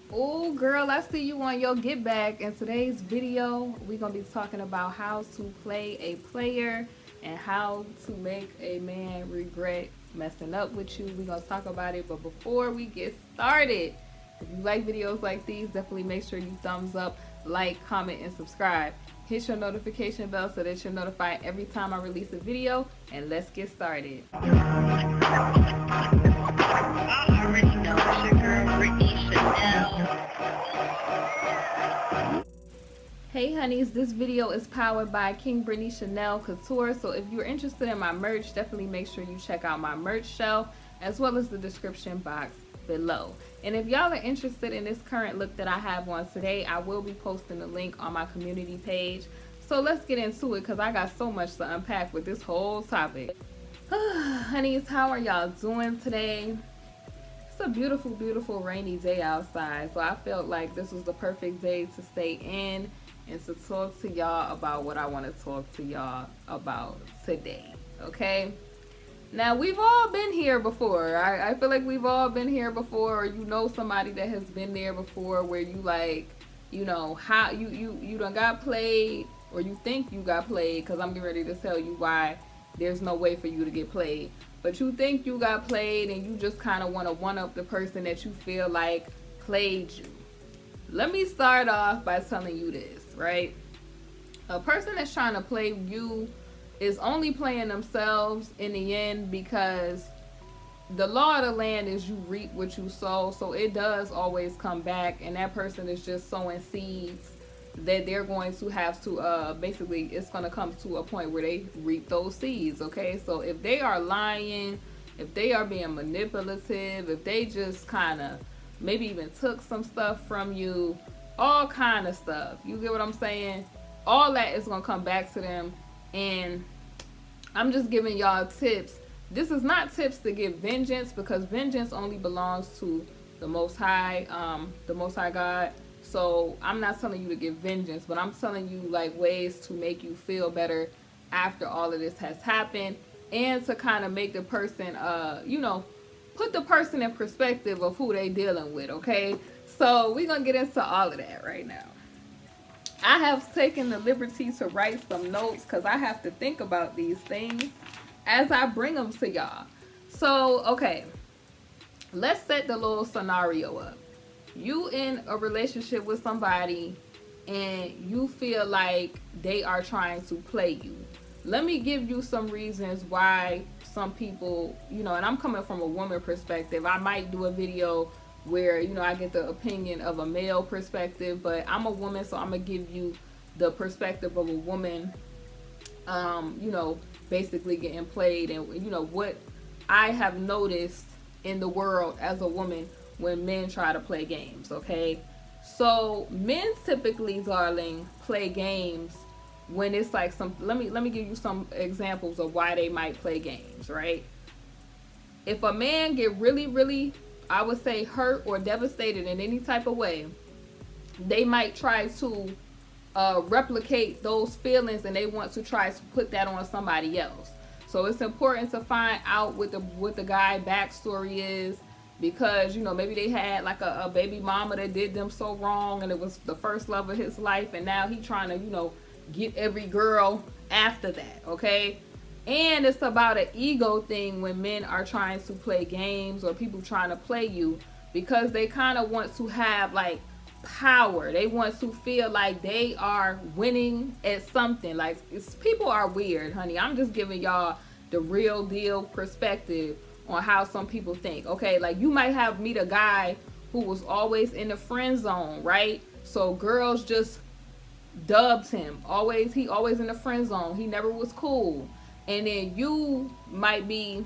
Oh girl, I see you on your get back. In today's video, we're gonna be talking about how to play a player and how to make a man regret messing up with you. We're gonna talk about it, but before we get started, if you like videos like these, definitely make sure you thumbs up, like, comment, and subscribe. Hit your notification bell so that you're notified every time I release a video, and let's get started. I already know it's your girl, Brittany Chanel. Hey honeys, this video is powered by King Brittany Chanel Couture. So if you're interested in my merch, definitely make sure you check out my merch shelf as well as the description box below. And if y'all are interested in this current look that I have on today, I will be posting the link on my community page. So let's get into it because I got so much to unpack with this whole topic. Honeys, how are y'all doing today? It's a beautiful, beautiful rainy day outside. So I felt like this was the perfect day to stay in and to talk to y'all about what I want to talk to y'all about today. Okay? Now, we've all been here before. I feel like we've all been here before, or you know somebody that has been there before where you like, you know, how you done got played, or you think you got played, because I'm getting ready to tell you why there's no way for you to get played. But you think you got played and you just kind of want to one-up the person that you feel like played you. Let me start off by telling you this, right? A person that's trying to play you is only playing themselves in the end, because the law of the land is you reap what you sow. So it does always come back, and that person is just sowing seeds that they're going to have to basically, it's going to come to a point where they reap those seeds. Okay, so if they are lying, if they are being manipulative, if they just kind of maybe even took some stuff from you, all kind of stuff, you get what I'm saying, all that is going to come back to them. And I'm just giving y'all tips. This is not tips to get vengeance, because vengeance only belongs to the Most High God. So I'm not telling you to get vengeance, but I'm telling you like ways to make you feel better after all of this has happened, and to kind of make the person, you know, put the person in perspective of who they dealing with. Okay, so we're gonna get into all of that right now. I have taken the liberty to write some notes because I have to think about these things as I bring them to y'all. So, okay, let's set the little scenario up. You in a relationship with somebody and you feel like they are trying to play you. Let me give you some reasons why some people, you know, and I'm coming from a woman perspective. I might do a video where, you know, I get the opinion of a male perspective, but I'm a woman, so I'm gonna give you the perspective of a woman, you know, basically getting played, and you know what I have noticed in the world as a woman when men try to play games. Okay, so men typically, darling, play games when it's like some, let me give you some examples of why they might play games, right? If a man get really, I would say, hurt or devastated in any type of way, they might try to replicate those feelings, and they want to try to put that on somebody else. So it's important to find out what the guy backstory is, because you know maybe they had like a baby mama that did them so wrong, and it was the first love of his life, and now he trying to, you know, get every girl after that. Okay, and it's about an ego thing when men are trying to play games, or people trying to play you, because they kind of want to have like power. They want to feel like they are winning at something. Like, people are weird, honey. I'm just giving y'all the real deal perspective on how some people think. Okay, like you might have meet a guy who was always in the friend zone, right? So girls just dubs him. He always in the friend zone. He never was cool. And then you might be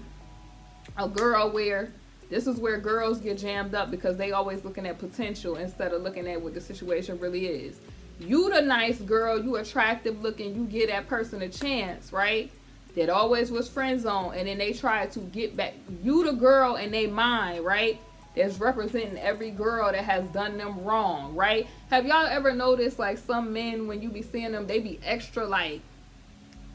a girl where this is where girls get jammed up, because they always looking at potential instead of looking at what the situation really is. You the nice girl, you attractive looking, you give that person a chance, right? That always was friend zone, and then they try to get back. You the girl in their mind, right? That's representing every girl that has done them wrong, right? Have y'all ever noticed like some men, when you be seeing them, they be extra like,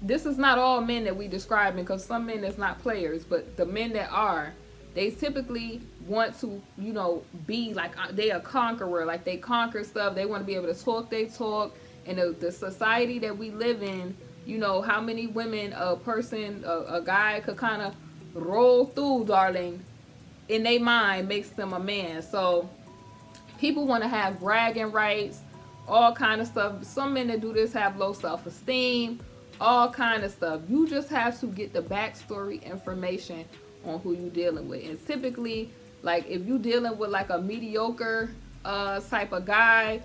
this is not all men that we describing, because some men is not players, but the men that are, they typically want to, you know, be like they a conqueror, like they conquer stuff. They want to be able to talk they talk. And the society that we live in, you know, how many women a guy could kind of roll through, darling, in their mind makes them a man. So people want to have bragging rights, all kind of stuff. Some men that do this have low self-esteem, all kind of stuff. You just have to get the backstory information on who you dealing with. And typically, like if you dealing with like a mediocre type of guy,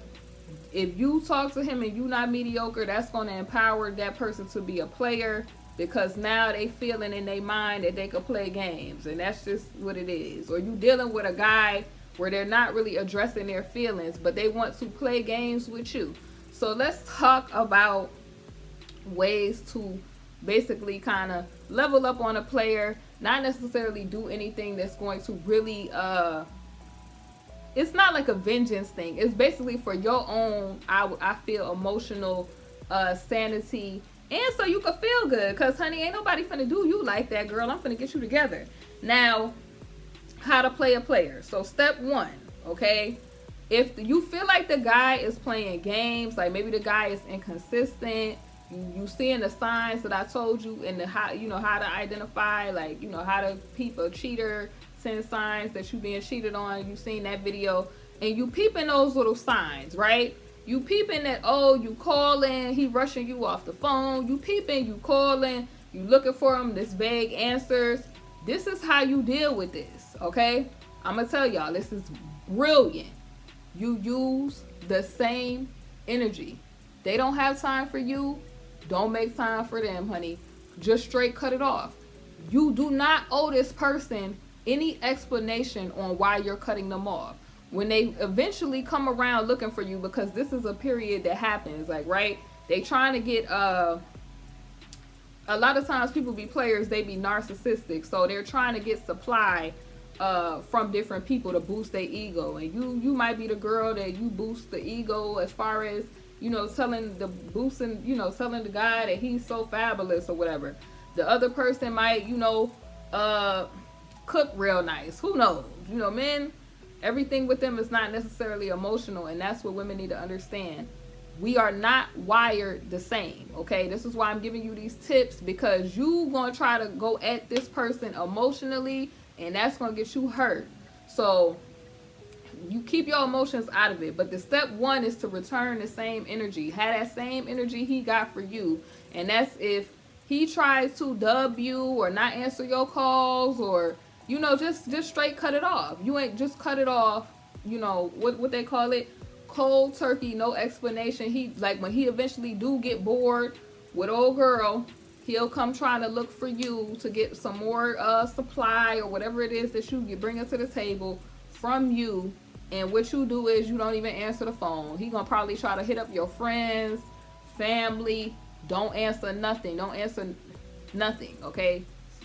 if you talk to him and you not mediocre, that's going to empower that person to be a player, because now they feeling in their mind that they could play games, and that's just what it is. Or you dealing with a guy where they're not really addressing their feelings, but they want to play games with you. So let's talk about ways to basically kind of level up on a player, not necessarily do anything that's going to really it's not like a vengeance thing. It's basically for your own, I feel, emotional sanity, and so you can feel good, because honey, ain't nobody finna do you like that, girl. I'm finna get you together. Now, how to play a player. So step one, okay, if you feel like the guy is playing games, like maybe the guy is inconsistent, you seeing the signs that I told you, and the how, you know, how to identify, like, you know, how to peep a cheater, send signs that you being cheated on. You seen that video, and you peeping those little signs, right? You peeping that, oh, you calling, he rushing you off the phone. You peeping, you calling, you looking for him, this vague answers. This is how you deal with this, okay? I'm gonna tell y'all, this is brilliant. You use the same energy. They don't have time for you, don't make time for them, honey. Just straight cut it off. You do not owe this person any explanation on why you're cutting them off. When they eventually come around looking for you, because this is a period that happens, like, right? They trying to get a lot of times people be players, they be narcissistic, so they're trying to get supply from different people to boost their ego. And you might be the girl that you boost the ego, as far as, you know, telling the guy that he's so fabulous or whatever. The other person might, you know, cook real nice. Who knows? You know, men, everything with them is not necessarily emotional, and that's what women need to understand. We are not wired the same, okay? This is why I'm giving you these tips, because you gonna try to go at this person emotionally, and that's gonna get you hurt. So you keep your emotions out of it. But the step one is to return the same energy. Have that same energy he got for you. And that's if he tries to dub you or not answer your calls, or, you know, just straight cut it off. You ain't just cut it off, you know, what they call it, cold turkey, no explanation. He, like, when he eventually do get bored with old girl, he'll come trying to look for you to get some more supply or whatever it is that you bring to the table from you. And what you do is you don't even answer the phone. He gonna probably try to hit up your friends, family. Don't answer nothing. Don't answer nothing, okay?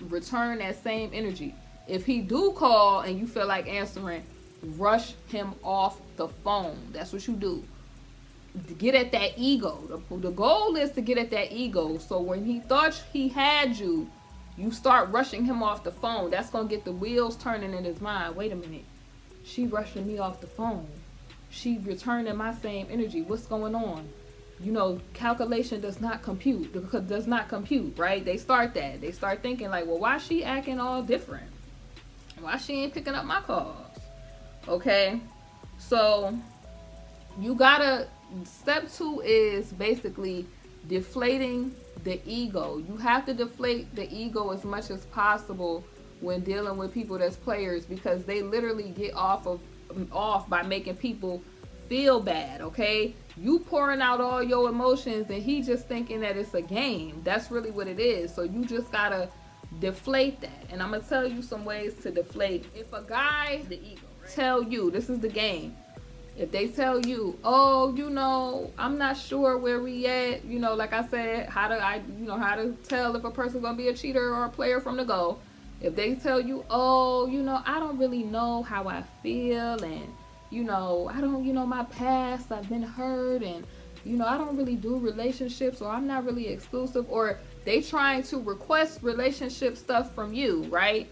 Return that same energy. If he do call and you feel like answering, rush him off the phone. That's what you do. Get at that ego. The goal is to get at that ego. So when he thought he had you, you start rushing him off the phone. That's going to get the wheels turning in his mind. Wait a minute. She rushing me off the phone. She returning my same energy. What's going on? You know, calculation does not compute, right? They start that. They start thinking like, well, why she acting all different? Why she ain't picking up my calls? Okay? So you gotta, step two is basically deflating the ego. You have to deflate the ego as much as possible when dealing with people that's players, because they literally get off by making people feel bad, okay? You pouring out all your emotions and he just thinking that it's a game. That's really what it is. So you just gotta deflate that. And I'm gonna tell you some ways to deflate. If a guy, the ego, right, tell you, this is the game. If they tell you, oh, you know, I'm not sure where we at, you know, like I said, how to tell if a person's gonna be a cheater or a player from the go. If they tell you, oh, you know, I don't really know how I feel, and, you know, I don't, you know, my past, I've been hurt, and, you know, I don't really do relationships, or I'm not really exclusive, or they trying to request relationship stuff from you, right?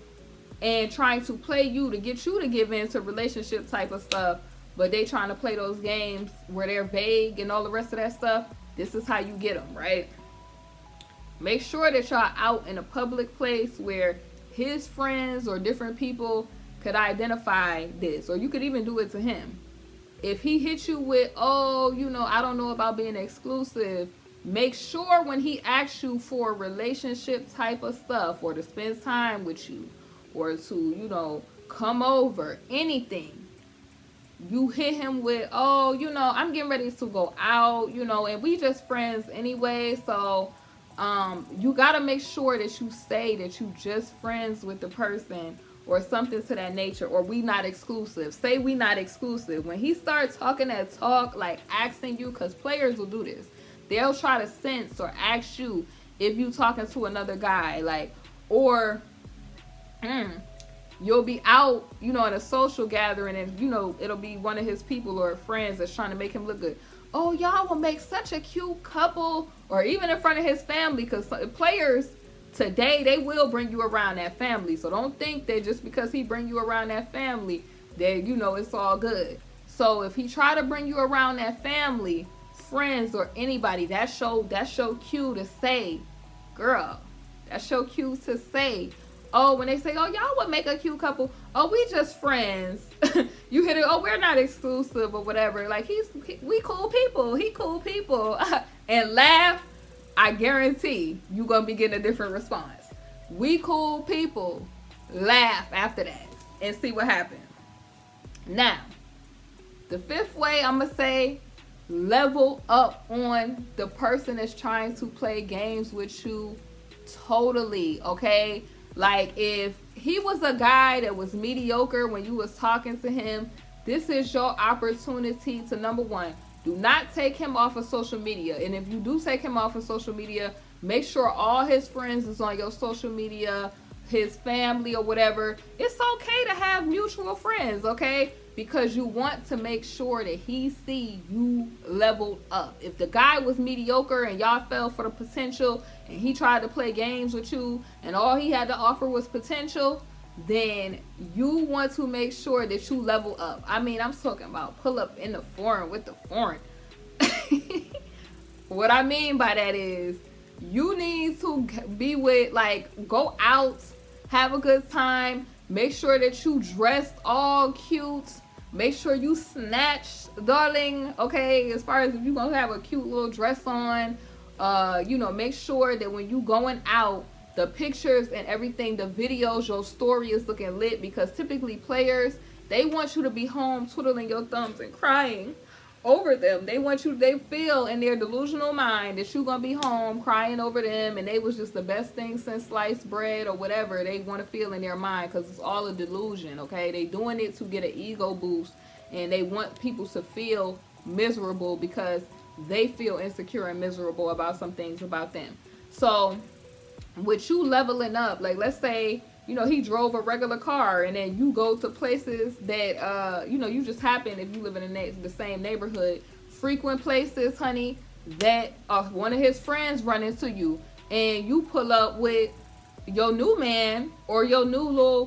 and trying to play you to get you to give in to relationship type of stuff, but they trying to play those games where they're vague and all the rest of that stuff, this is how you get them, right? Make sure that y'all out in a public place where his friends or different people could identify this, or you could even do it to him. If he hits you with, oh, you know, I don't know about being exclusive, make sure when he asks you for relationship type of stuff, or to spend time with you, or to, you know, come over, anything, you hit him with, oh, you know, I'm getting ready to go out, you know, and we just friends anyway, so you gotta make sure that you say that you just friends with the person, or something to that nature, or we not exclusive. Say we not exclusive. When he starts talking that talk, like asking you, because players will do this, they'll try to sense or ask you if you talking to another guy, like, or you'll be out, you know, in a social gathering, and you know it'll be one of his people or friends that's trying to make him look good. Oh, y'all will make such a cute couple, or even in front of his family, because players today, they will bring you around that family. So don't think that just because he bring you around that family that, you know, it's all good. So if he try to bring you around that family, friends, or anybody, that's show cue to say, girl, that's show cue to say, oh, when they say, oh, y'all would make a cute couple, oh, we just friends. You hit it, oh, we're not exclusive or whatever. Like, we cool people. He cool people. And laugh. I guarantee you gonna be getting a different response. We cool people. Laugh after that and see what happens. Now, the fifth way I'm gonna say, level up on the person that's trying to play games with you totally, okay? Like, if he was a guy that was mediocre when you was talking to him, this is your opportunity to, number one, do not take him off of social media. And if you do take him off of social media, make sure all his friends is on your social media, his family or whatever. It's okay to have mutual friends, okay? Because you want to make sure that he see you leveled up. If the guy was mediocre and y'all fell for the potential and he tried to play games with you and all he had to offer was potential, then you want to make sure that you level up. I mean, I'm talking about pull up in the foreign with the foreign. What I mean by that is you need to be with, like, go out, have a good time, make sure that you dressed all cute, make sure you snatch, darling, okay? As far as if you're gonna have a cute little dress on, you know, make sure that when you going out, the pictures and everything, the videos, your story is looking lit, because typically players, they want you to be home twiddling your thumbs and crying over them. They want you, they feel in their delusional mind that you're going to be home crying over them and they was just the best thing since sliced bread or whatever they want to feel in their mind, because it's all a delusion, okay? They doing it to get an ego boost, and they want people to feel miserable because they feel insecure and miserable about some things about them. So with you leveling up, like, let's say, you know, he drove a regular car, and then you go to places that, you know, you just happen, if you live in the same neighborhood, frequent places, honey, that one of his friends run into you, and you pull up with your new man or your new little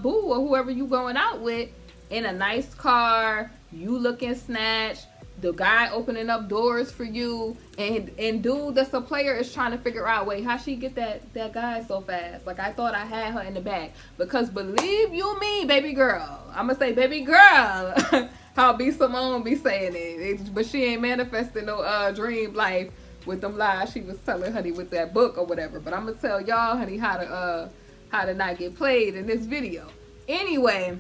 boo or whoever you going out with in a nice car, you looking snatched, the guy opening up doors for you, and dude that's a player is trying to figure out, wait, how she get that guy so fast? Like, I thought I had her in the bag. Because believe you me, baby girl, I'm gonna say baby girl, how B Simone be saying it, but she ain't manifesting no dream life with them lies she was telling, honey, with that book or whatever. But I'm gonna tell y'all, honey, how to not get played in this video. Anyway,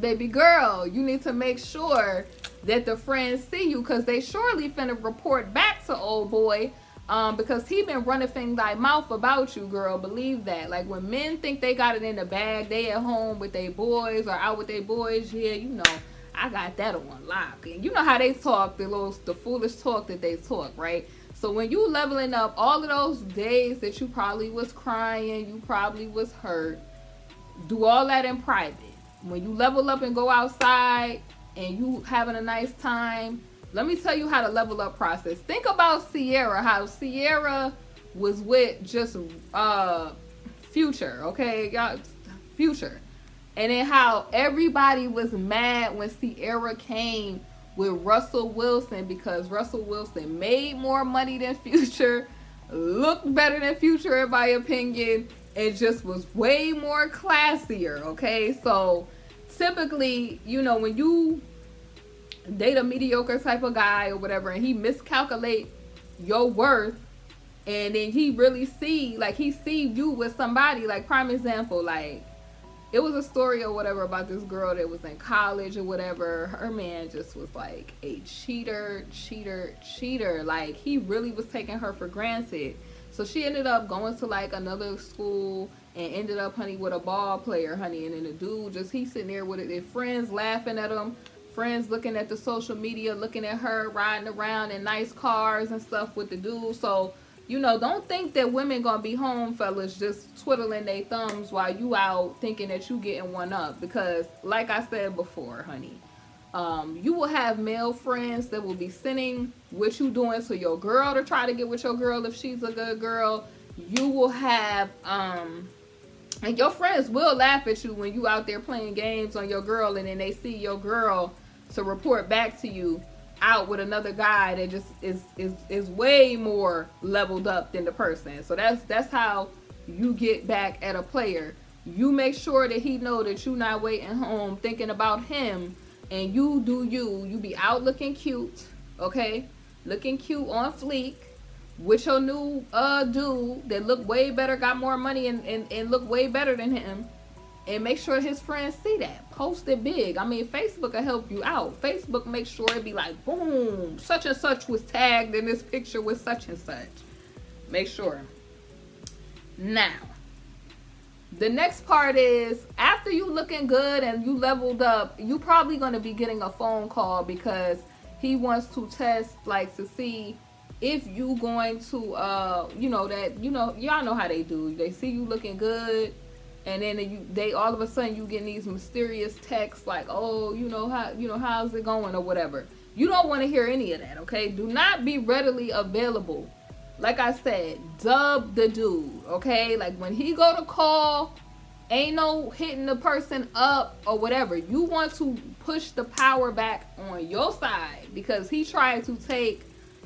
baby girl, you need to make sure that the friends see you, because they surely finna report back to old boy, because he been running things like mouth about you, girl. Believe that. Like, when men think they got it in the bag, they at home with their boys or out with their boys, yeah, you know, I got that on lock. And you know how they talk, the foolish talk that they talk, right? So when you leveling up, all of those days that you probably was crying, you probably was hurt, do all that in private. When you level up and go outside and you having a nice time, let me tell you how to level up process. Think about Sierra, how Sierra was with just Future, okay? Y'all, Future. And then how everybody was mad when Ciara came with Russell Wilson because Russell Wilson made more money than Future, looked better than Future in my opinion, and just was way more classier, okay? So typically, you know, when you date a mediocre type of guy or whatever and he miscalculate your worth, and then he really see, like, he see you with somebody, like, prime example, like, it was a story or whatever about this girl that was in college or whatever. Her man just was like a cheater. Like, he really was taking her for granted. So she ended up going to like another school and ended up, honey, with a ball player, honey. And then the dude just, he's sitting there with their friends laughing at him. Friends looking at the social media, looking at her riding around in nice cars and stuff with the dude. So, you know, don't think that women gonna be home, fellas, just twiddling their thumbs while you out thinking that you getting one up. Because, like I said before, honey, you will have male friends that will be sending what you doing to your girl to try to get with your girl if she's a good girl. You will have, and your friends will laugh at you when you out there playing games on your girl, and then they see your girl to report back to you out with another guy that just is way more leveled up than the person. So that's how you get back at a player. You make sure that he know that you not waiting home thinking about him, and you do you be out looking cute, okay, looking cute on fleek with your new dude that look way better, got more money, and look way better than him. And make sure his friends see that. Post it big. I mean, Facebook will help you out. Facebook makes sure it be like, boom, such and such was tagged in this picture with such and such. Make sure. Now, the next part is, after you looking good and you leveled up, you probably going to be getting a phone call because he wants to test, like, to see if you going to, you know, that, you know, y'all know how they do. They see you looking good. And then they all of a sudden you getting these mysterious texts like, oh, how's it going or whatever. You don't want to hear any of that, okay? Do not be readily available. Like I said, dub the dude, okay? Like, when he go to call, ain't no hitting the person up or whatever. You want to push the power back on your side because he tried to take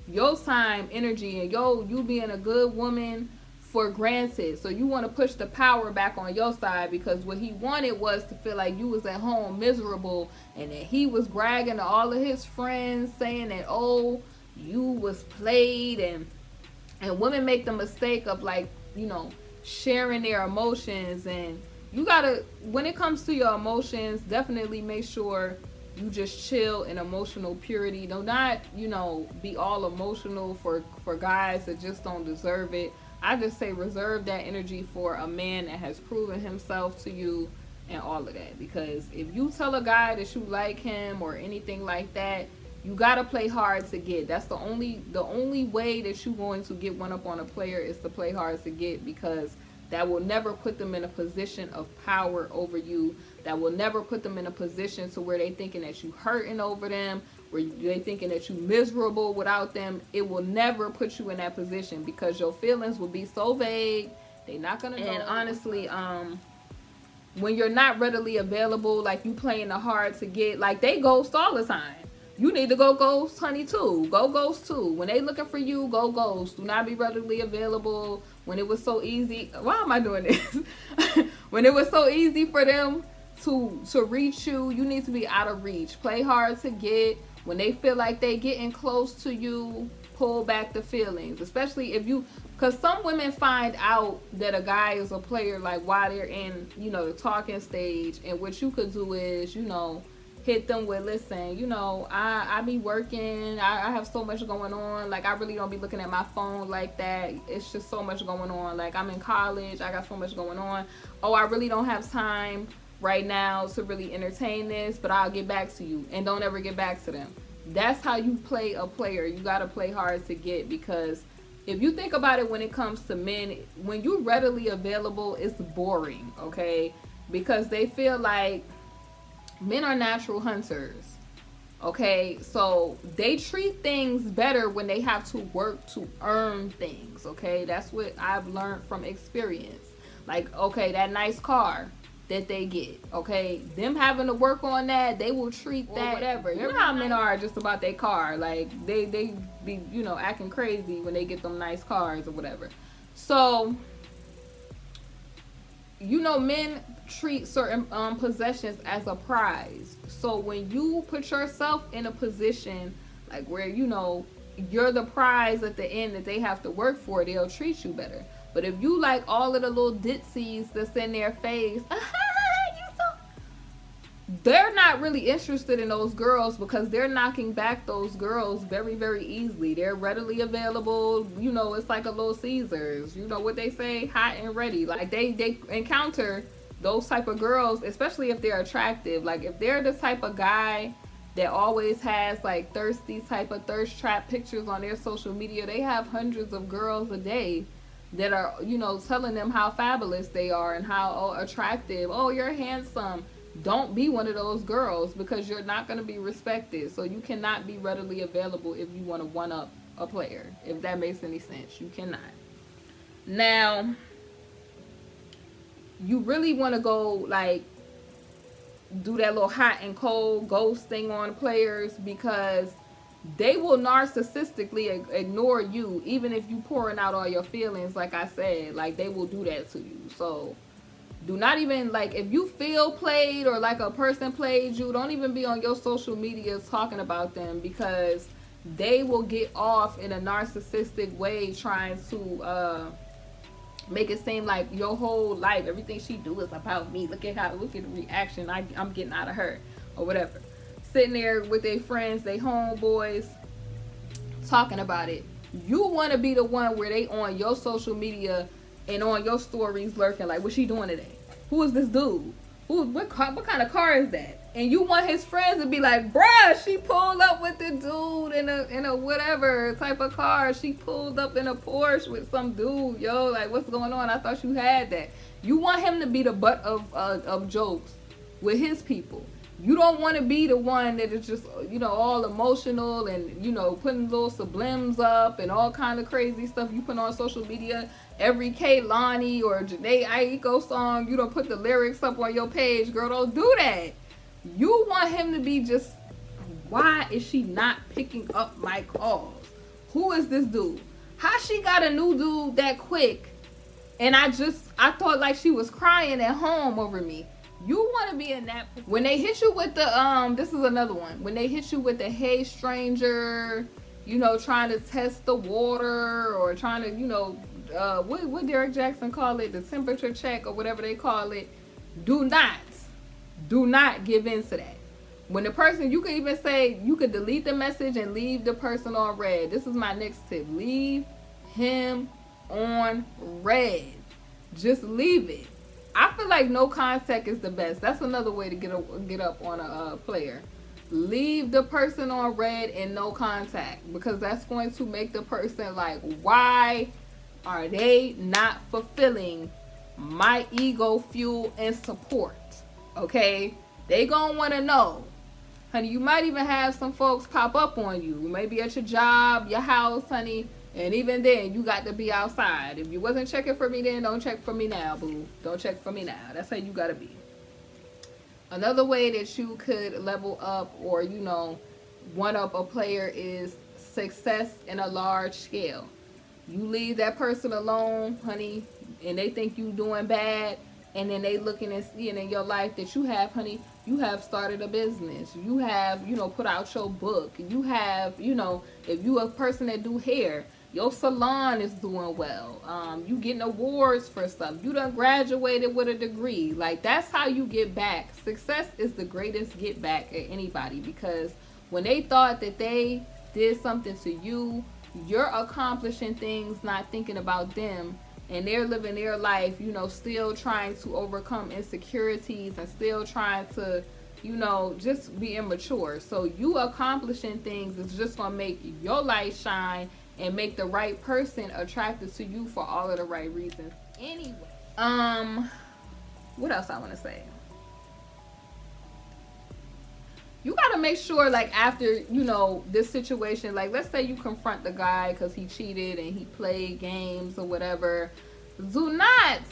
your time, energy, and you being a good woman for granted. So you want to push the power back on your side because what he wanted was to feel like you was at home miserable, and that he was bragging to all of his friends saying that, oh, you was played. And women make the mistake of, like, you know, sharing their emotions. And you gotta, when it comes to your emotions, definitely make sure you just chill in emotional purity. Do not, you know, be all emotional for guys that just don't deserve it. I just say reserve that energy for a man that has proven himself to you and all of that. Because if you tell a guy that you like him or anything like that, you gotta play hard to get. That's the only way that you're going to get one up on a player is to play hard to get, because that will never put them in a position of power over you. That will never put them in a position to where they thinking that you hurting over them, where they thinking that you miserable without them. It will never put you in that position because your feelings will be so vague. They're not gonna know. And honestly, when you're not readily available, like you playing the hard to get, like they ghost all the time. You need to go ghost, honey, too. Go ghost too. When they looking for you, go ghost. Do not be readily available. When it was so easy, why am I doing this? When it was so easy for them to reach you, you need to be out of reach. Play hard to get. When they feel like they getting close to you, pull back the feelings. Especially if you, because some women find out that a guy is a player like while they're in, you know, the talking stage. And what you could do is, you know, hit them with, listen, you know, I be working, I have so much going on, like I really don't be looking at my phone like that. It's just so much going on. Like, I'm in college, I got so much going on. Oh, I really don't have time right now to really entertain this, but I'll get back to you. And don't ever get back to them. That's how you play a player. You got to play hard to get, because if you think about it, when it comes to men, when you're readily available, it's boring, okay? Because they feel like men are natural hunters, okay? So they treat things better when they have to work to earn things, okay? That's what I've learned from experience. Like, okay, that nice car, that they get, okay? Them having to work on that, they will treat that whatever. You know how men are just about their car. Like, they be, you know, acting crazy when they get them nice cars or whatever. So, you know, men treat certain possessions as a prize. So when you put yourself in a position like where, you know, you're the prize at the end that they have to work for, they'll treat you better. But if you like all of the little ditsies that's in their face, they're not really interested in those girls because they're knocking back those girls very, very easily. They're readily available. You know, it's like a Little Caesars. You know what they say? Hot and ready. Like, they encounter those type of girls, especially if they're attractive. Like, if they're the type of guy that always has, like, thirsty type of thirst trap pictures on their social media, they have hundreds of girls a day that are, you know, telling them how fabulous they are and how attractive. Oh, you're handsome. Don't be one of those girls because you're not going to be respected. So you cannot be readily available if you want to one-up a player. If that makes any sense. You cannot. Now, you really want to go, like, do that little hot and cold ghost thing on players because they will narcissistically ignore you even if you pouring out all your feelings. Like I said, like, they will do that to you. So do not even, like, if you feel played or like a person played you, don't even be on your social media talking about them because they will get off in a narcissistic way trying to make it seem like your whole life, everything she do is about me. Look at the reaction I'm getting out of her or whatever. Sitting there with their friends, they homeboys, talking about it. You want to be the one where they on your social media and on your stories lurking like, what's she doing today? Who is this dude? What kind of car is that? And you want his friends to be like, bruh, she pulled up with the dude in a whatever type of car. She pulled up in a Porsche with some dude, yo. Like, what's going on? I thought you had that. You want him to be the butt of jokes with his people. You don't want to be the one that is just, you know, all emotional and, you know, putting little sublims up and all kind of crazy stuff you put on social media. Every Kehlani or Janae Aiko song, you don't put the lyrics up on your page. Girl, don't do that. You want him to be just, why is she not picking up my calls? Who is this dude? How she got a new dude that quick? And I thought like she was crying at home over me. You want to be in that. When they hit you with the, this is another one. When they hit you with the, hey stranger, you know, trying to test the water or trying to, you know, what Derek Jackson call it, the temperature check or whatever they call it. Do not give in to that. When the person, you can even say, you could delete the message and leave the person on red. This is my next tip. Leave him on red. Just leave it. I feel like no contact is the best. That's another way to get up on a player. Leave the person on red and no contact because that's going to make the person like, why are they not fulfilling my ego, fuel, and support? Okay? They gonna want to know. Honey, you might even have some folks pop up on you. Maybe at your job, your house, honey. And even then, you got to be outside. If you wasn't checking for me then, don't check for me now, boo. Don't check for me now. That's how you got to be. Another way that you could level up or, you know, one up a player is success in a large scale. You leave that person alone, honey, and they think you doing bad. And then they looking and seeing in your life that you have, honey, you have started a business. You have, you know, put out your book. You have, you know, if you a person that do hair, your salon is doing well. You getting awards for stuff. You done graduated with a degree. Like, that's how you get back. Success is the greatest get back at anybody because when they thought that they did something to you, you're accomplishing things, not thinking about them. And they're living their life, you know, still trying to overcome insecurities and still trying to, you know, just be immature. So you accomplishing things is just going to make your light shine and make the right person attracted to you for all of the right reasons. Anyway, what else I want to say? You got to make sure, like, after, you know, this situation, like, let's say you confront the guy because he cheated and he played games or whatever. Do not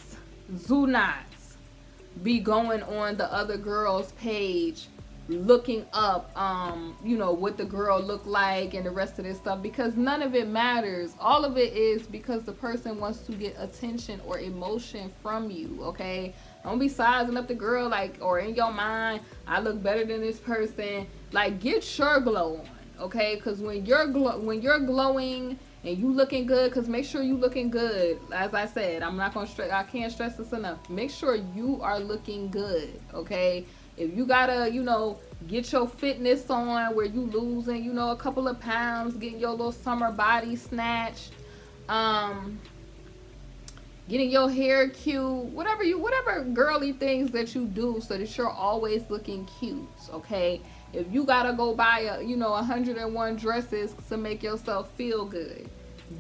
be going on the other girl's page looking up what the girl looked like and the rest of this stuff, because none of it matters. All of it is because the person wants to get attention or emotion from you. Okay, don't be sizing up the girl like, or in your mind, I look better than this person. Like, get your glow on. Okay, because when you're glowing and you looking good, because make sure you looking good. As I said, I can't stress this enough. Make sure you are looking good. Okay, if you gotta get your fitness on where you losing a couple of pounds, getting your little summer body snatched, getting your hair cute, whatever girly things that you do so that you're always looking cute. Okay, if you gotta go buy 101 dresses to make yourself feel good,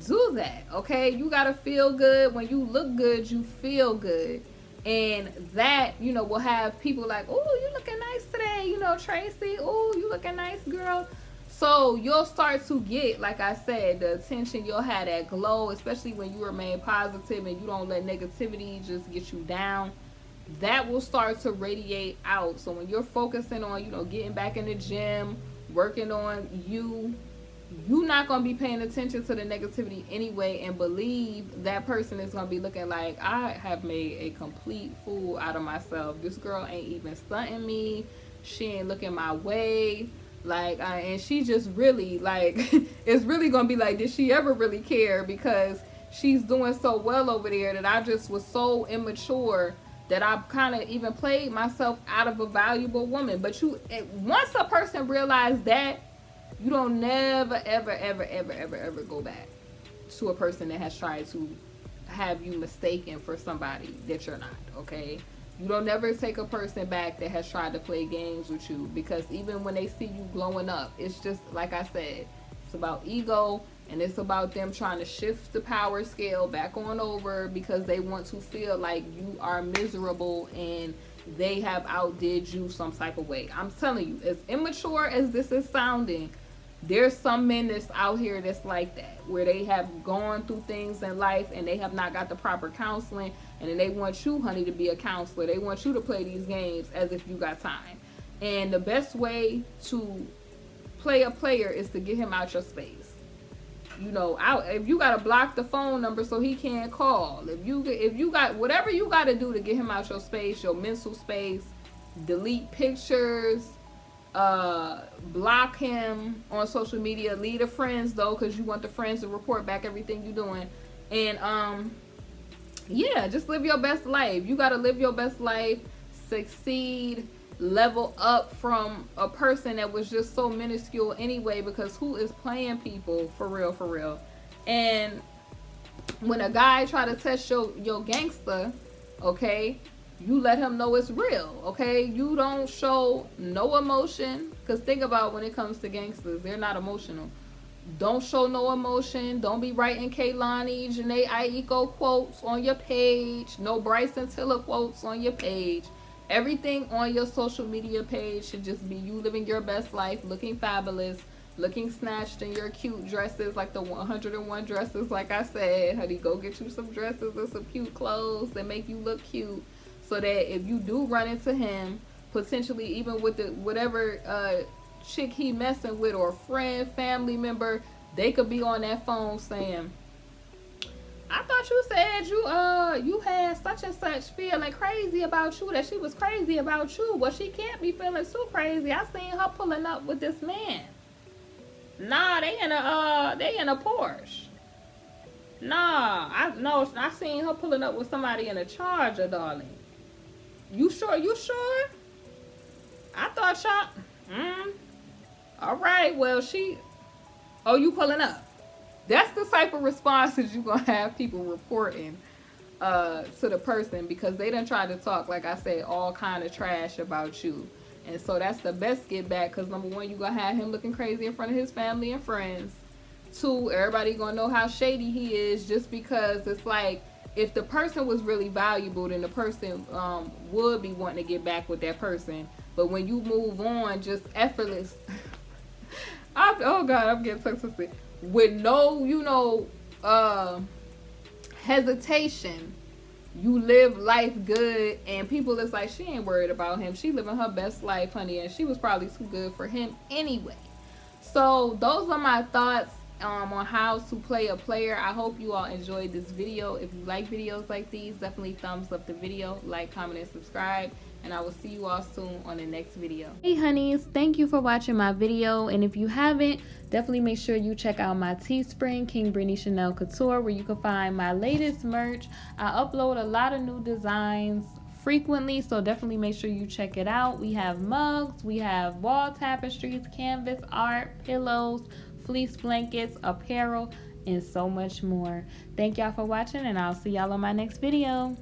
do that. Okay, you gotta feel good. When you look good, you feel good, and that will have people like, oh, you looking nice today, Tracy, oh, you looking nice, girl. So you'll start to get, like I said, the attention. You'll have that glow, especially when you remain positive and you don't let negativity just get you down. That will start to radiate out. So when you're focusing on, getting back in the gym, working on you're not going to be paying attention to the negativity anyway, and believe that person is going to be looking like, I have made a complete fool out of myself. This girl ain't even stunting me. She ain't looking my way. Like, and she just really, like, it's really going to be like, did she ever really care? Because she's doing so well over there that I just was so immature that I kind of even played myself out of a valuable woman. But once a person realizes that, you don't never, ever go back to a person that has tried to have you mistaken for somebody that you're not, okay? You don't never take a person back that has tried to play games with you, because even when they see you glowing up, it's just, like I said, it's about ego, and it's about them trying to shift the power scale back on over because they want to feel like you are miserable and they have outdid you some type of way. I'm telling you, as immature as this is sounding, there's some men that's out here that's like that, where they have gone through things in life and they have not got the proper counseling, and then they want you, honey, to be a counselor. They want you to play these games as if you got time. And the best way to play a player is to get him out your space. If you gotta block the phone number so he can't call, if you got whatever you gotta do to get him out your space, your mental space, delete pictures, block him on social media, leave the friends though, because you want the friends to report back everything you're doing, and just live your best life. You got to live your best life, succeed, level up from a person that was just so minuscule anyway, because who is playing people for real? And when a guy try to test your gangster, okay, you let him know it's real, okay? You don't show no emotion, because think about when it comes to gangsters, they're not emotional. Don't show no emotion. Don't be writing Kaylani, Janae Aiko quotes on your page. No Bryson Tiller quotes on your page. Everything on your social media page should just be you living your best life, looking fabulous, looking snatched in your cute dresses, like the 101 dresses, like I said. Honey, go get you some dresses and some cute clothes that make you look cute, so that if you do run into him, potentially even with the whatever chick he messing with, or friend, family member, they could be on that phone saying, I thought you said you had such and such feeling crazy about you, that she was crazy about you. Well, she can't be feeling too crazy. I seen her pulling up with this man. Nah, they in a Porsche. Nah, I seen her pulling up with somebody in a Charger, darling. You sure? I thought y'all. All right, well, you pulling up. That's the type of responses you're going to have people reporting to the person, because they done tried to talk, like I said, all kind of trash about you. And so that's the best get back, because number one, you're going to have him looking crazy in front of his family and friends. Two, everybody going to know how shady he is, just because it's like, if the person was really valuable, then the person would be wanting to get back with that person. But when you move on, just effortless. Oh God, I'm getting so twisted. With no, hesitation, you live life good, and people is like, she ain't worried about him, she living her best life, honey, and she was probably too good for him anyway. So those are my thoughts on how to play a player. I hope you all enjoyed this video. If you like videos like these, definitely thumbs up the video, like, comment, and subscribe, and I will see you all soon on the next video. Hey honeys, thank you for watching my video, and if you haven't, definitely make sure you check out my Teespring, King Brittany Chanel Couture, where you can find my latest merch. I upload a lot of new designs frequently, so definitely make sure you check it out. We have mugs, we have wall tapestries, canvas art, pillows, fleece blankets, apparel, and so much more. Thank y'all for watching, and I'll see y'all on my next video.